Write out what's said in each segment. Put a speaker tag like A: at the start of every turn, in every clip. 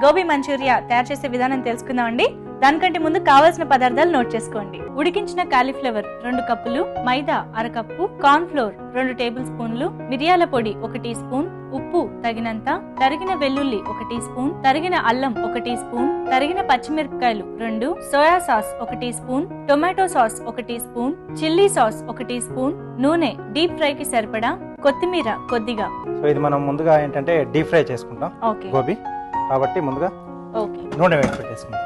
A: Gobi Manchuria తయారు చేసే విధానం తెలుసుకుందామండి. దానికంటే ముందు కావాల్సిన పదార్థాలు నోట్ చేసుకోండి. ఉడికించిన కాలీఫ్లవర్ 2 కప్పులు, మైదా 1/2 కప్పు, కార్న్ ఫ్లోర్ 2 టేబుల్ స్పూన్లు, మిరియాల పొడి 1 టీ స్పూన్, ఉప్పు తగినంత, తరిగిన వెల్లుల్లి 1 టీ స్పూన్, తరిగిన అల్లం 1 టీ స్పూన్, తరిగిన పచ్చిమిరపకాయలు 2, soya sauce 1 teaspoon, tomato sauce 1 teaspoon, chilli sauce 1 teaspoon, నూనె డీప్ ఫ్రై కి సరిపడా, కొత్తిమీర కొద్దిగా.
B: సో ఇది మనం ముందుగా ఏంటంటే డీప్ ఫ్రై చేసుకుంటాం గోబీ కాబట్టి ముందుగా నూనె వేసి పెట్టేసుకుంటాం.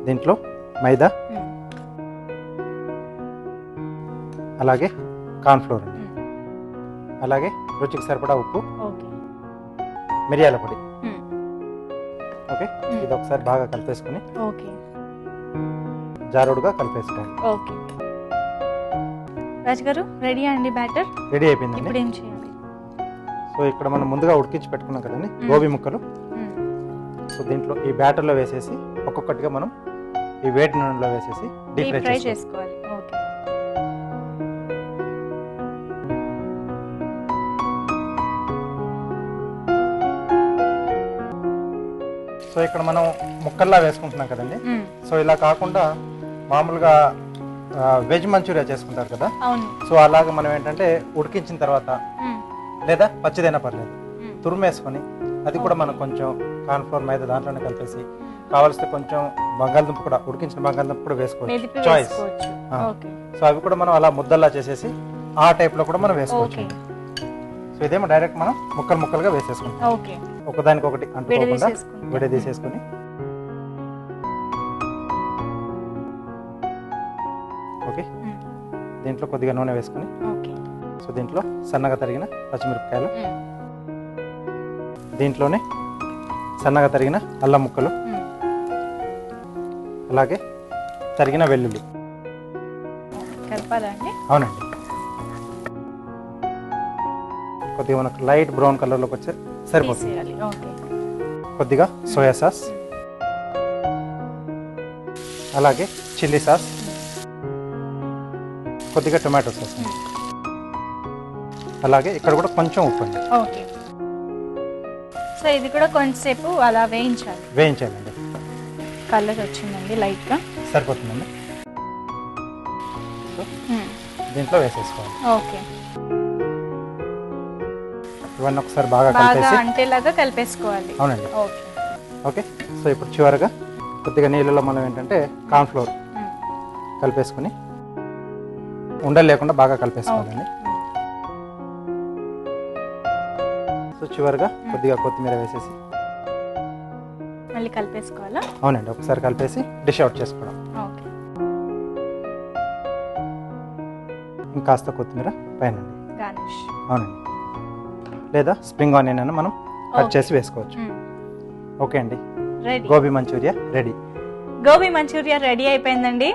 B: దీంట్లో మైదా, అలాగే కార్న్ ఫ్లోర్, అలాగే రుచికి సరిపడా ఉప్పు, మిరియాల పొడి. ఓకే, ఇది ఒకసారి బాగా కలిపేసుకుని జారుడుగా కలిపేసుకోండి.
A: రాజుగారు రెడీ అండి, బ్యాటర్
B: రెడీ అయిపోయింది.
A: ఇప్పుడు ఏం చేయాలి?
B: సో ఇక్కడ మనం ముందుగా ఉడికించి పెట్టుకున్నాం కదండి గోబీ ముక్కలు. సో దీంట్లో ఈ బ్యాటర్లో వేసేసి ఒక్కొక్కటిగా మనం ఈ వేడి నూనెలో వేసేసి డీప్ ఫ్రై చేసుకోవాలి. సో ఇక్కడ మనం ముక్కల్లా వేసుకుంటున్నాం కదండి. సో ఇలా కాకుండా మామూలుగా వెజ్ మంచూరియా చేసుకుంటారు కదా, సో అలాగే మనం ఏంటంటే ఉడికించిన తర్వాత లేదా పచ్చిదైనా పర్లేదు తురుమేసుకొని అది కూడా మనం కొంచెం కార్న్ ఫ్లోర్ మైదా దాంట్లోనే కలిపేసి కావాల్సిన కొంచెం బంగాళదుంప కూడా ఉడికించిన బంగాళదుంప కూడా వేసుకోవచ్చు, చాయిస్. సో అవి కూడా మనం అలా ముద్దల్లా చేసేసి ఆ టైప్ లో కూడా మనం వేసుకోవచ్చు. సో ఇదేమో డైరెక్ట్ మనం ముక్కలు ముక్కలుగా వేసేసుకుంటాం, ఒకదానికొకటి అంటుకోకుండా విడ తీసేసుకుని. ఓకే, దీంట్లో కొద్దిగా నూనె వేసుకుని, సో దీంట్లో సన్నగా తరిగిన పచ్చిమిరపకాయలు, దీంట్లోనే సన్నగా తరిగిన అల్లం ముక్కలు, అలాగే తరిగిన వెల్లుల్లి. అవునండి, కొద్దిగా మనకు లైట్ బ్రౌన్ కలర్లోకి వచ్చే సరిపోతుంది. కొద్దిగా సోయా సాస్, అలాగే చిల్లీ సాస్, కొద్దిగా టొమాటో సాస్, అలాగే ఇక్కడ కూడా కొంచెం ఉప్పు అండి.
A: సో ఇది కూడా కొంచెంసేపు అలా
B: వేయించాలండి.
A: కలర్ వచ్చిందండి, లైట్ గా
B: సరిపోతుందండి. దీంట్లో వేసేసుకోవాలి. ఇవన్నీ ఒకసారి బాగా
A: అంటేలాగా కలిపేసుకోవాలి.
B: అవునండి. ఓకే, సో ఇప్పుడు చివరిగా కొద్దిగా నీళ్ళలో మనం ఏంటంటే కార్న్ ఫ్లోర్ కలిపేసుకుని ఉండలు లేకుండా బాగా కలిపేసుకోవాలండి. సో చివరిగా కొద్దిగా కొత్తిమీర వేసేసి
A: మళ్ళీ కలిపేసుకోవాలా?
B: అవునండి, ఒకసారి కలిపేసి డిష్ అవుట్ చేసుకోవడం. ఇంకాస్త కొత్తిమీర పైన. అవునండి, లేదా స్ప్రింగ్ ఆనియన్ అయినా మనం కట్ చేసి వేసుకోవచ్చు. ఓకే అండి, gobi manchurian ready.
A: Gobi manchurian ready అయిపోయిందండి.